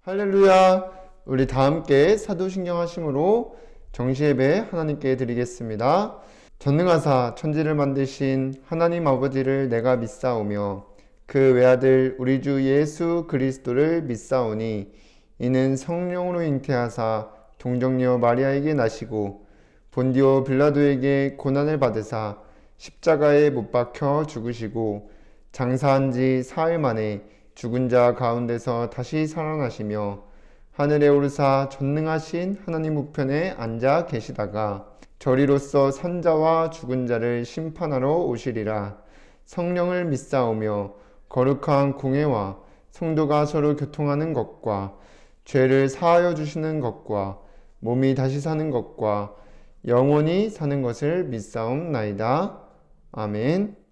할렐루야. 우리 다 함께 사도신경 하심으로 정시예배 하나님께 드리겠습니다. 전능하사 천지를 만드신 하나님 아버지를 내가 믿사오며 그 외아들 우리 주 예수 그리스도를 믿사오니 이는 성령으로 잉태하사 동정녀 마리아에게 나시고 본디오 빌라도에게 고난을 받으사 십자가에 못 박혀 죽으시고 장사한 지 사흘 만에 죽은 자 가운데서 다시 살아나시며 하늘에 오르사 전능하신 하나님 우편에 앉아 계시다가 저리로서 산자와 죽은 자를 심판하러 오시리라. 성령을 믿사오며 거룩한 공회와 성도가 서로 교통하는 것과 죄를 사하여 주시는 것과 몸이 다시 사는 것과 영원히 사는 것을 믿사옵나이다. 아멘.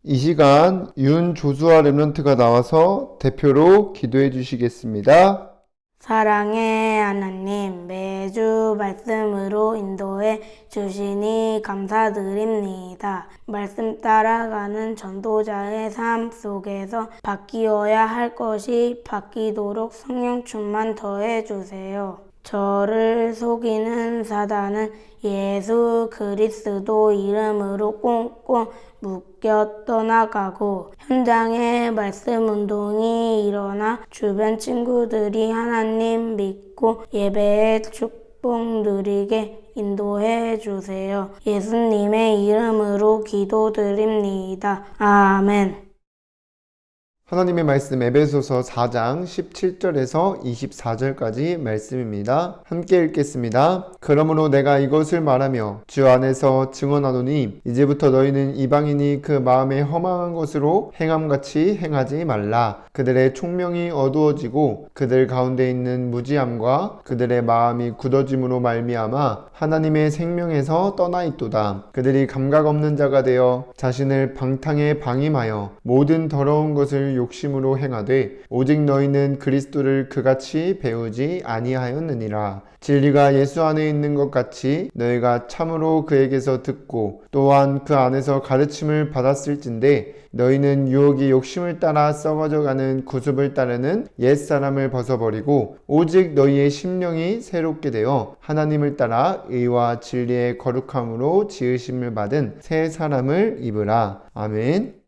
이 시간 윤조수아 렘넌트가 나와서 대표로 기도해 주시겠습니다. 사랑의 하나님, 매주 말씀으로 인도해 주시니 감사드립니다. 말씀 따라가는 전도자의 삶 속에서 바뀌어야 할 것이 바뀌도록 성령 충만 더해 주세요. 저를 속이는 사단은 예수 그리스도 이름으로 꽁꽁 묶여 떠나가고 현장에 말씀 운동이 일어나 주변 친구들이 하나님 믿고 예배의 축복 누리게 인도해 주세요. 예수님의 이름으로 기도드립니다. 아멘. 하나님의 말씀 에베소서 4장 17절에서 24절까지 말씀입니다. 함께 읽겠습니다. 그러므로 내가 이것을 말하며 주 안에서 증언하노니 이제부터 너희는 이방인이 그 마음에 허망한 것으로 행함같이 행하지 말라. 그들의 총명이 어두워지고 그들 가운데 있는 무지함과 그들의 마음이 굳어짐으로 말미암아 하나님의 생명에서 떠나 있도다. 그들이 감각 없는 자가 되어 자신을 방탕에 방임하여 모든 더러운 것을 욕심으로 행하되 오직 너희는 그리스도를 그같이 배우지 아니하였느니라. 진리가 예수 안에 있는 것 같이 너희가 참으로 그에게서 듣고 또한 그 안에서 가르침을 받았을진데 너희는 유혹이 욕심을 따라 썩어져 가는 구습을 따르는 옛사람을 벗어버리고 오직 너희의 심령이 새롭게 되어 하나님을 따라 의와 진리의 거룩함으로 지으심을 받은 새 사람을 입으라. 아멘.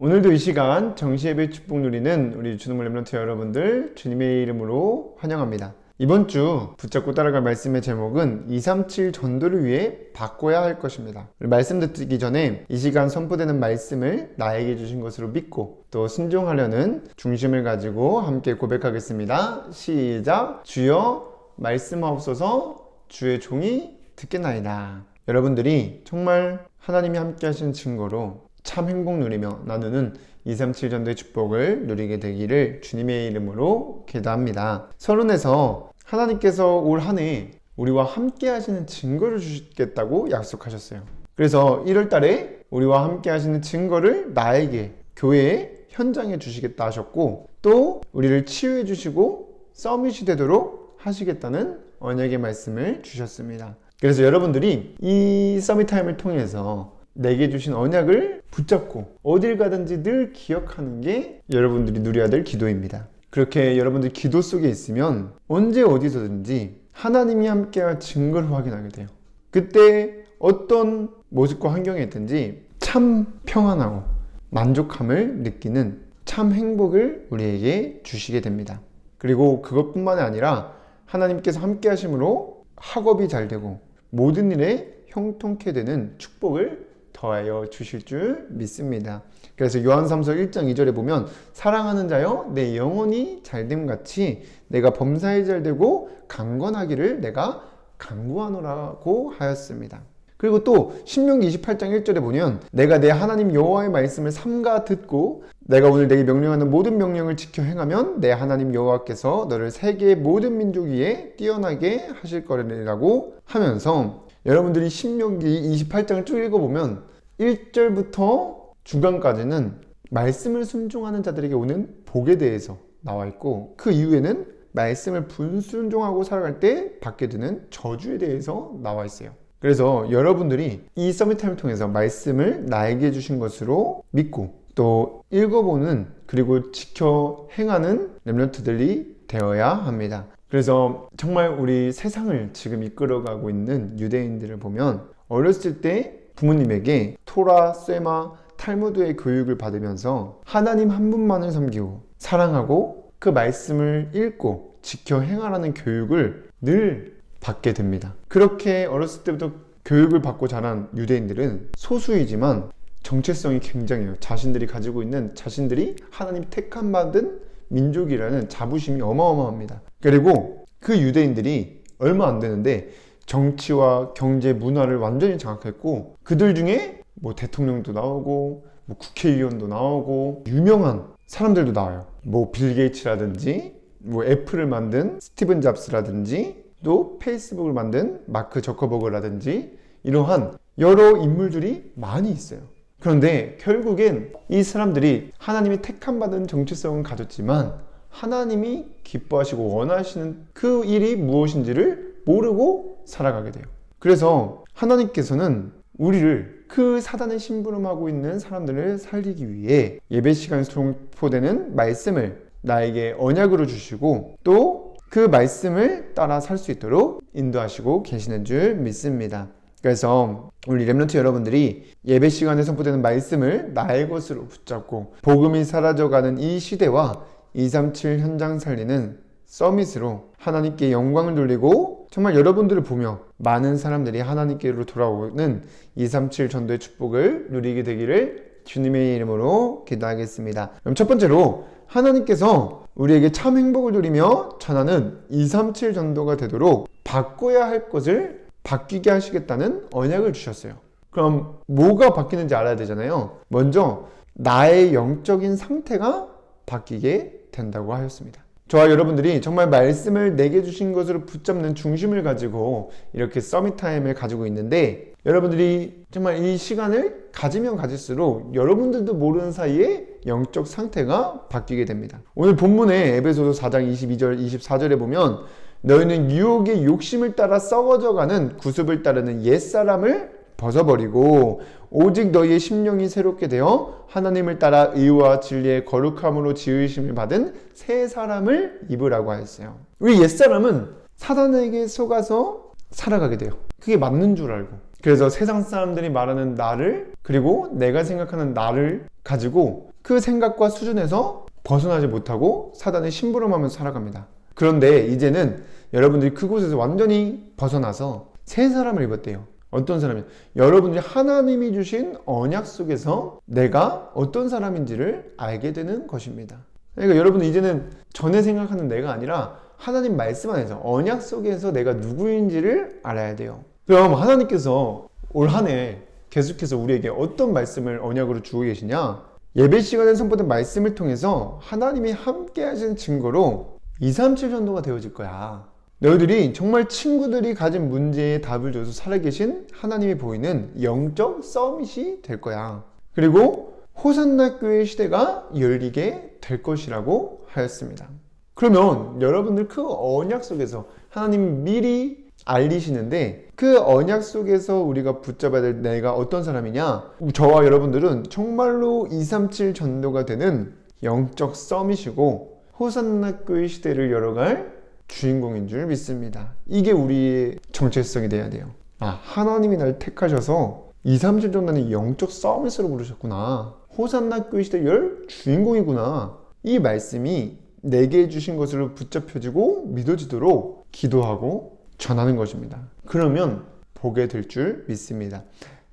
오늘도 이 시간 정시예배 축복 누리는 우리 주노물 렘넌트 여러분들 주님의 이름으로 환영합니다. 이번 주 붙잡고 따라갈 말씀의 제목은 237 전도를 위해 바꿔야 할 것입니다. 말씀 듣기 전에 이 시간 선포되는 말씀을 나에게 주신 것으로 믿고 또 순종하려는 중심을 가지고 함께 고백하겠습니다. 시작! 주여 말씀하옵소서. 주의 종이 듣겠나이다. 여러분들이 정말 하나님이 함께 하시는 증거로 참 행복 누리며 나누는 237 전도의 축복을 누리게 되기를 주님의 이름으로 기도합니다. 서론에서 하나님께서 올 한 해 우리와 함께 하시는 증거를 주시겠다고 약속하셨어요. 그래서 1월 달에 우리와 함께 하시는 증거를 나에게 교회의 현장에 주시겠다 하셨고 또 우리를 치유해 주시고 서밋이 되도록 하시겠다는 언약의 말씀을 주셨습니다. 그래서 여러분들이 이 서밋 타임을 통해서 내게 주신 언약을 붙잡고 어딜 가든지 늘 기억하는 게 여러분들이 누려야 될 기도입니다. 그렇게 여러분들이 기도 속에 있으면 언제 어디서든지 하나님이 함께할 증거를 확인하게 돼요. 그때 어떤 모습과 환경에 있든지 참 평안하고 만족함을 느끼는 참 행복을 우리에게 주시게 됩니다. 그리고 그것뿐만이 아니라 하나님께서 함께 하심으로 학업이 잘 되고 모든 일에 형통케 되는 축복을 더하여 주실 줄 믿습니다. 그래서 요한3서 1장 2절에 보면 사랑하는 자여 내 영혼이 잘됨 같이 내가 범사에 잘되고 강건하기를 내가 간구하노라고 하였습니다. 그리고 또 신명기 28장 1절에 보면 내가 내 하나님 여호와의 말씀을 삼가 듣고 내가 오늘 내게 명령하는 모든 명령을 지켜 행하면 내 하나님 여호와께서 너를 세계의 모든 민족 위에 뛰어나게 하실 거라고 하면서 여러분들이 신명기 28장을 쭉 읽어보면 1절부터 중간까지는 말씀을 순종하는 자들에게 오는 복에 대해서 나와 있고 그 이후에는 말씀을 불순종하고 살아갈 때 받게 되는 저주에 대해서 나와 있어요. 그래서 여러분들이 이 서밋타임을 통해서 말씀을 나에게 주신 것으로 믿고 또 읽어보는 그리고 지켜 행하는 렘넌트들이 되어야 합니다. 그래서 정말 우리 세상을 지금 이끌어가고 있는 유대인들을 보면 어렸을 때 부모님에게 토라, 쇠마, 탈무드의 교육을 받으면서 하나님 한 분만을 섬기고 사랑하고 그 말씀을 읽고 지켜 행하라는 교육을 늘 받게 됩니다. 그렇게 어렸을 때부터 교육을 받고 자란 유대인들은 소수이지만 정체성이 굉장해요. 자신들이 가지고 있는 자신들이 하나님 택함 받은 민족이라는 자부심이 어마어마합니다. 그리고 그 유대인들이 얼마 안 되는데 정치와 경제, 문화를 완전히 장악했고 그들 중에 뭐 대통령도 나오고 뭐 국회의원도 나오고 유명한 사람들도 나와요. 뭐 빌 게이츠라든지 뭐 애플을 만든 스티븐 잡스라든지 또 페이스북을 만든 마크 저커버그라든지 이러한 여러 인물들이 많이 있어요. 그런데 결국엔 이 사람들이 하나님이 택함받은 정체성은 가졌지만 하나님이 기뻐하시고 원하시는 그 일이 무엇인지를 모르고 살아가게 돼요. 그래서 하나님께서는 우리를 그 사단의 심부름하고 있는 사람들을 살리기 위해 예배 시간에 선포되는 말씀을 나에게 언약으로 주시고 또 그 말씀을 따라 살 수 있도록 인도하시고 계시는 줄 믿습니다. 그래서 우리 렘넌트 여러분들이 예배 시간에 선포되는 말씀을 나의 것으로 붙잡고 복음이 사라져가는 이 시대와 237 현장 살리는 서밋으로 하나님께 영광을 돌리고 정말 여러분들을 보며 많은 사람들이 하나님께로 돌아오는 237 전도의 축복을 누리게 되기를 주님의 이름으로 기도하겠습니다. 그럼 첫 번째로 하나님께서 우리에게 참 행복을 누리며 전하는 237 전도가 되도록 바꿔야 할 것을 바뀌게 하시겠다는 언약을 주셨어요. 그럼 뭐가 바뀌는지 알아야 되잖아요. 먼저 나의 영적인 상태가 바뀌게 된다고 하였습니다. 저와 여러분들이 정말 말씀을 내게 주신 것으로 붙잡는 중심을 가지고 이렇게 서밋 타임을 가지고 있는데, 여러분들이 정말 이 시간을 가지면 가질수록 여러분들도 모르는 사이에 영적 상태가 바뀌게 됩니다. 오늘 본문에 에베소서 4장 22절 24절에 보면 너희는 유혹의 욕심을 따라 썩어져가는 구습을 따르는 옛사람을 벗어버리고 오직 너희의 심령이 새롭게 되어 하나님을 따라 의와 진리의 거룩함으로 지으심을 받은 새 사람을 입으라고 하였어요. 우리 옛사람은 사단에게 속아서 살아가게 돼요. 그게 맞는 줄 알고. 그래서 세상 사람들이 말하는 나를, 그리고 내가 생각하는 나를 가지고 그 생각과 수준에서 벗어나지 못하고 사단의 심부름하면서 살아갑니다. 그런데 이제는 여러분들이 그곳에서 완전히 벗어나서 새 사람을 입었대요. 어떤 사람이요? 여러분들이 하나님이 주신 언약 속에서 내가 어떤 사람인지를 알게 되는 것입니다. 그러니까 여러분은 이제는 전에 생각하는 내가 아니라 하나님 말씀 안에서 언약 속에서 내가 누구인지를 알아야 돼요. 그럼 하나님께서 올 한 해 계속해서 우리에게 어떤 말씀을 언약으로 주고 계시냐? 예배 시간에 선포된 말씀을 통해서 하나님이 함께 하시는 증거로 237 전도가 되어질 거야. 너희들이 정말 친구들이 가진 문제에 답을 줘서 살아계신 하나님이 보이는 영적 서밋이 될 거야. 그리고 호산나 교회 시대가 열리게 될 것이라고 하였습니다. 그러면 여러분들 그 언약 속에서 하나님 미리 알리시는데, 그 언약 속에서 우리가 붙잡아야 될 내가 어떤 사람이냐? 저와 여러분들은 정말로 237 전도가 되는 영적 서밋이고 호산나 교회 시대를 열어갈 주인공인 줄 믿습니다. 이게 우리의 정체성이 돼야 돼요. 하나님이 날 택하셔서 237 전도는 영적 서밋으로 부르셨구나. 호산나 교회 시대 열 주인공이구나. 이 말씀이 내게 주신 것으로 붙잡혀지고 믿어지도록 기도하고 전하는 것입니다. 그러면 보게 될 줄 믿습니다.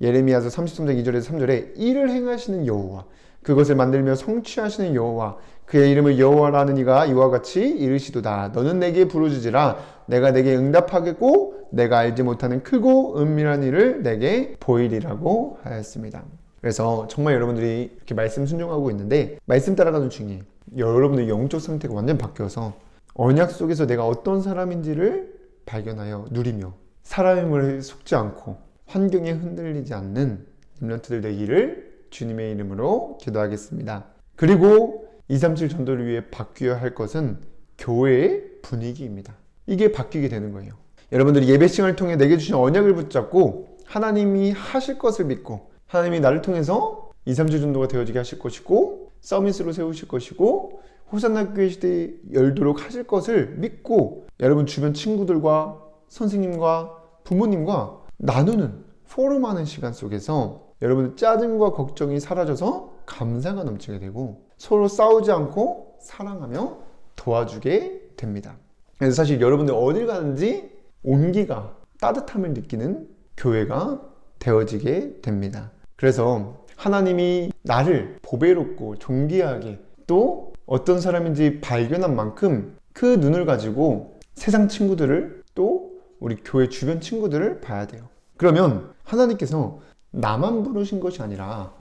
예레미야서 33장 2절에서 3절에 일을 행하시는 여호와, 그것을 만들며 성취하시는 여호와, 그의 이름을 여호와라는 이가 이와 같이 이르시도다. 너는 내게 부르짖으라. 내가 내게 응답하겠고 내가 알지 못하는 크고 은밀한 일을 내게 보이리라고 하였습니다. 그래서 정말 여러분들이 이렇게 말씀 순종하고 있는데 말씀 따라가는 중에 여러분들의 영적 상태가 완전 바뀌어서 언약 속에서 내가 어떤 사람인지를 발견하여 누리며 사람을 속지 않고 환경에 흔들리지 않는 렘넌트들 되기를 주님의 이름으로 기도하겠습니다. 그리고 237 전도를 위해 바뀌어야 할 것은 교회의 분위기입니다. 이게 바뀌게 되는 거예요. 여러분들이 예배 시간을 통해 내게 주신 언약을 붙잡고 하나님이 하실 것을 믿고 하나님이 나를 통해서 237 전도가 되어지게 하실 것이고 서밋으로 세우실 것이고 호산나 교회 시대에 열도록 하실 것을 믿고 여러분 주변 친구들과 선생님과 부모님과 나누는 포럼하는 시간 속에서 여러분의 짜증과 걱정이 사라져서 감사가 넘치게 되고 서로 싸우지 않고 사랑하며 도와주게 됩니다. 그래서 사실 여러분들 어딜 가든지 온기가 따뜻함을 느끼는 교회가 되어지게 됩니다. 그래서 하나님이 나를 보배롭고 존귀하게 또 어떤 사람인지 발견한 만큼 그 눈을 가지고 세상 친구들을 또 우리 교회 주변 친구들을 봐야 돼요. 그러면 하나님께서 나만 부르신 것이 아니라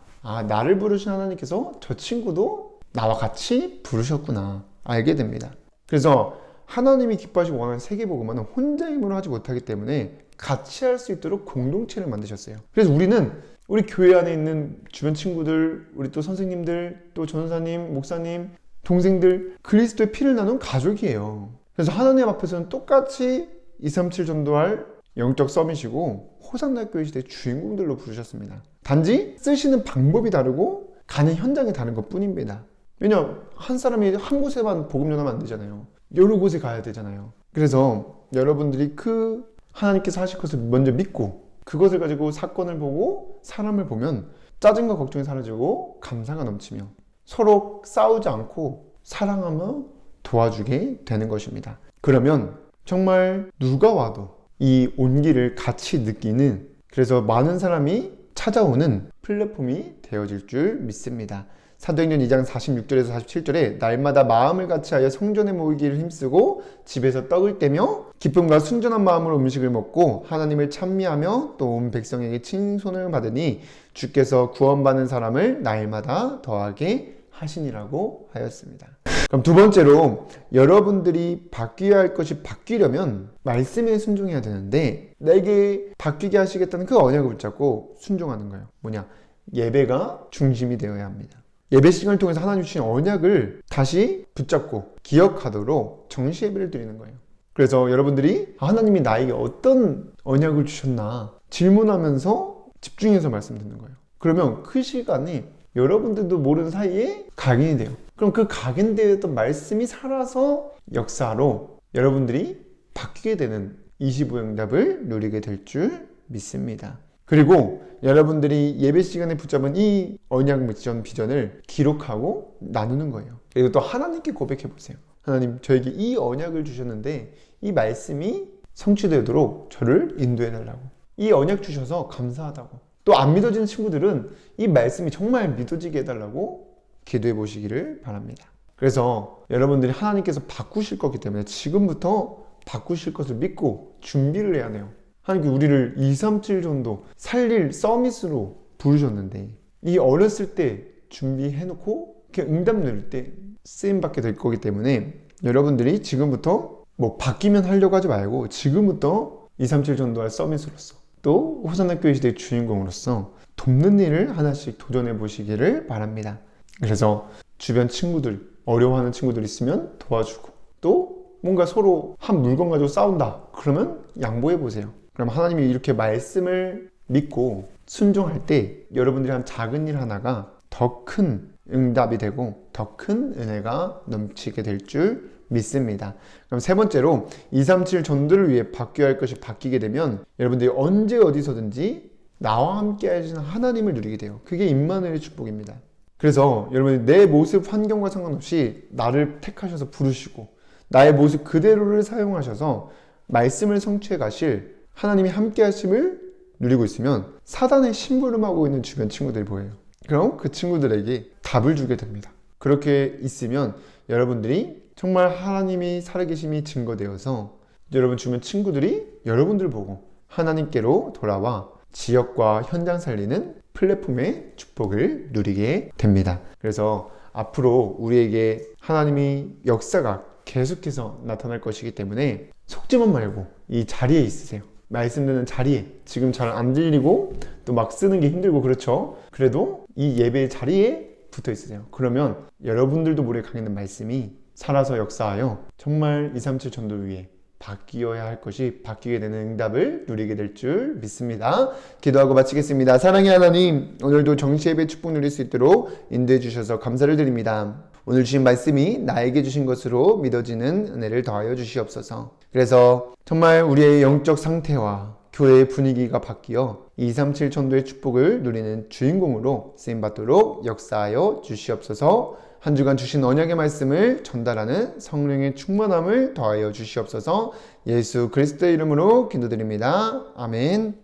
나를 부르신 하나님께서 저 친구도 나와 같이 부르셨구나 알게 됩니다. 그래서 하나님이 기뻐하시고 원하는 세계복음화는 혼자 힘으로 하지 못하기 때문에 같이 할 수 있도록 공동체를 만드셨어요. 그래서 우리는 우리 교회 안에 있는 주변 친구들, 우리 또 선생님들, 또 전사님, 목사님, 동생들, 그리스도의 피를 나눈 가족이에요. 그래서 하나님 앞에서는 똑같이 237 전도할 영적 서밋이고 호산나 교회 시대의 주인공들로 부르셨습니다. 단지 쓰시는 방법이 다르고 가는 현장이 다른 것 뿐입니다. 왜냐면 한 사람이 한 곳에만 복음 전하면 안 되잖아요. 여러 곳에 가야 되잖아요. 그래서 여러분들이 그 하나님께서 하실 것을 먼저 믿고 그것을 가지고 사건을 보고 사람을 보면 짜증과 걱정이 사라지고 감사가 넘치며 서로 싸우지 않고 사랑하며 도와주게 되는 것입니다. 그러면 정말 누가 와도 이 온기를 같이 느끼는, 그래서 많은 사람이 찾아오는 플랫폼이 되어질 줄 믿습니다. 사도행전 2장 46절에서 47절에 날마다 마음을 같이하여 성전에 모이기를 힘쓰고 집에서 떡을 떼며 기쁨과 순전한 마음으로 음식을 먹고 하나님을 찬미하며 또 온 백성에게 칭송을 받으니 주께서 구원받는 사람을 날마다 더하게 하시니라고 하였습니다. 그럼 두 번째로 여러분들이 바뀌어야 할 것이 바뀌려면 말씀에 순종해야 되는데 내게 바뀌게 하시겠다는 그 언약을 붙잡고 순종하는 거예요. 뭐냐? 예배가 중심이 되어야 합니다. 예배 시간을 통해서 하나님 주신 언약을 다시 붙잡고 기억하도록 정시 예배를 드리는 거예요. 그래서 여러분들이 하나님이 나에게 어떤 언약을 주셨나 질문하면서 집중해서 말씀 듣는 거예요. 그러면 그 시간이 여러분들도 모르는 사이에 각인이 돼요. 그럼 그 각인되었던 말씀이 살아서 역사로 여러분들이 바뀌게 되는 25응답을 누리게 될 줄 믿습니다. 그리고 여러분들이 예배 시간에 붙잡은 이 언약 미션 비전을 기록하고 나누는 거예요. 그리고 또 하나님께 고백해 보세요. 하나님, 저에게 이 언약을 주셨는데 이 말씀이 성취되도록 저를 인도해 달라고. 이 언약 주셔서 감사하다고. 또 안 믿어지는 친구들은 이 말씀이 정말 믿어지게 해달라고 기도해 보시기를 바랍니다. 그래서 여러분들이 하나님께서 바꾸실 거기 때문에 지금부터 바꾸실 것을 믿고 준비를 해야 돼요. 하나님께 우리를 237 정도 살릴 서밋으로 부르셨는데 이 어렸을 때 준비해놓고 이렇게 응답 누릴 때 쓰임받게 될 거기 때문에 여러분들이 지금부터 뭐 바뀌면 하려고 하지 말고 지금부터 237 정도 할 서밋으로서 또 호산나 교회 시대의 주인공으로서 돕는 일을 하나씩 도전해 보시기를 바랍니다. 그래서 주변 친구들, 어려워하는 친구들 있으면 도와주고 또 뭔가 서로 한 물건 가지고 싸운다 그러면 양보해 보세요. 그럼 하나님이 이렇게 말씀을 믿고 순종할 때 여러분들이 한 작은 일 하나가 더 큰 응답이 되고 더 큰 은혜가 넘치게 될 줄 믿습니다. 그럼 세 번째로 237 전도를 위해 바뀌어야 할 것이 바뀌게 되면 여러분들이 언제 어디서든지 나와 함께 하시는 하나님을 누리게 돼요. 그게 임마누엘의 축복입니다. 그래서 여러분이 내 모습 환경과 상관없이 나를 택하셔서 부르시고 나의 모습 그대로를 사용하셔서 말씀을 성취해 가실 하나님이 함께 하심을 누리고 있으면 사단의 심부름하고 있는 주변 친구들이 보여요. 그럼 그 친구들에게 답을 주게 됩니다. 그렇게 있으면 여러분들이 정말 하나님이 살아계심이 증거되어서 여러분 주변 친구들이 여러분들 보고 하나님께로 돌아와 지역과 현장 살리는 플랫폼의 축복을 누리게 됩니다. 그래서 앞으로 우리에게 하나님이 역사가 계속해서 나타날 것이기 때문에 속지만 말고 이 자리에 있으세요. 말씀 듣는 자리에 지금 잘 안 들리고 또 막 쓰는 게 힘들고 그렇죠. 그래도 이 예배 자리에 붙어 있으세요. 그러면 여러분들도 모르게 강했는 말씀이 살아서 역사하여 정말 237 전도를 위해 바뀌어야 할 것이 바뀌게 되는 응답을 누리게 될 줄 믿습니다. 기도하고 마치겠습니다. 사랑의 하나님, 오늘도 정시예배 축복 누릴 수 있도록 인도해 주셔서 감사를 드립니다. 오늘 주신 말씀이 나에게 주신 것으로 믿어지는 은혜를 더하여 주시옵소서. 그래서 정말 우리의 영적 상태와 교회의 분위기가 바뀌어 237 전도의 축복을 누리는 주인공으로 쓰임받도록 역사하여 주시옵소서. 한 주간 주신 언약의 말씀을 전달하는 성령의 충만함을 더하여 주시옵소서. 예수 그리스도의 이름으로 기도드립니다. 아멘.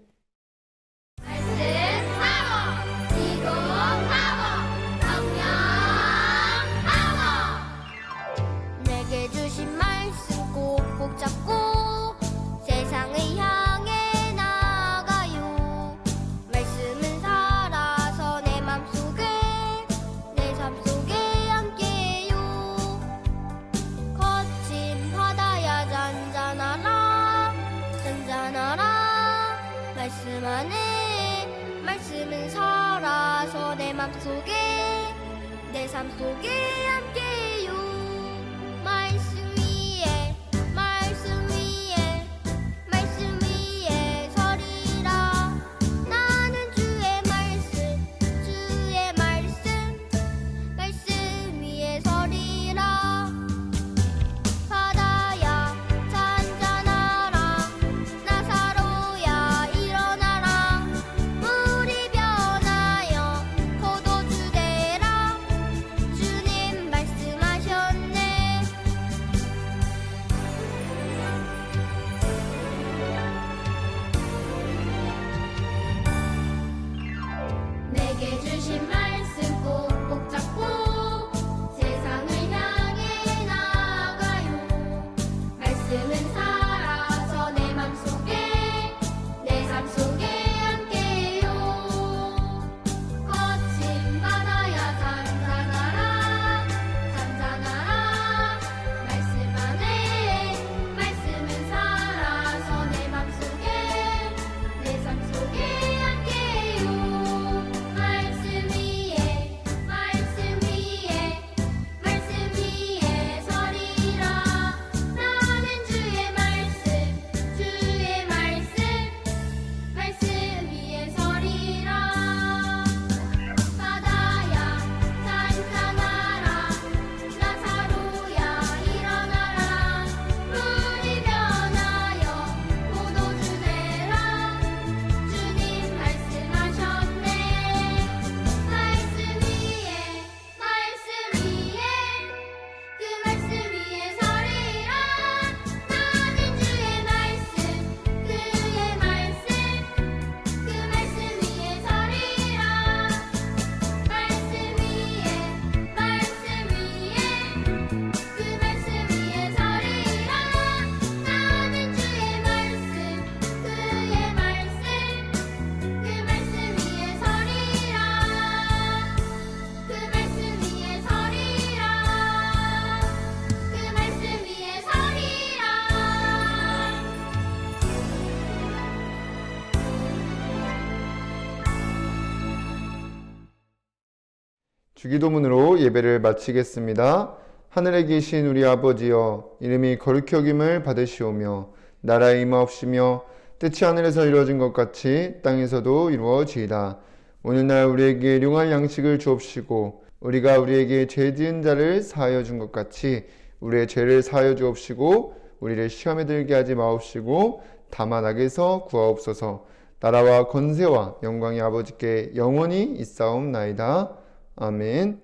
내게 주신 말씀 꼭꼭 잡고 세상을 향해 나아가요. 말씀은 살아서 내 맘속에 내 삶 속에 함께요. 거친 바다야 잔잔하라 잔잔하라 말씀 안에 말씀은 살아서 내 맘속에 내 삶 속에 함께요. 말씀 위에 말씀 위에 서리라. 나는 주의 말씀 위에 서리라. 바다야 잔잔하라 나사로야 일어나라. 물이 변하여 포도주 되라. 주님 주기도문으로 예배를 마치겠습니다. 하늘에 계신 우리 아버지여, 이름이 거룩히 여김을 받으시오며 나라에 임하옵시며 뜻이 하늘에서 이루어진 것 같이 땅에서도 이루어지이다. 오늘날 우리에게 일용할 양식을 주옵시고 우리가 우리에게 죄 지은 자를 사하여 준 것 같이 우리의 죄를 사하여 주옵시고 우리를 시험에 들게 하지 마옵시고 다만 악에서 구하옵소서. 나라와 권세와 영광이 아버지께 영원히 있사옵나이다. 아멘.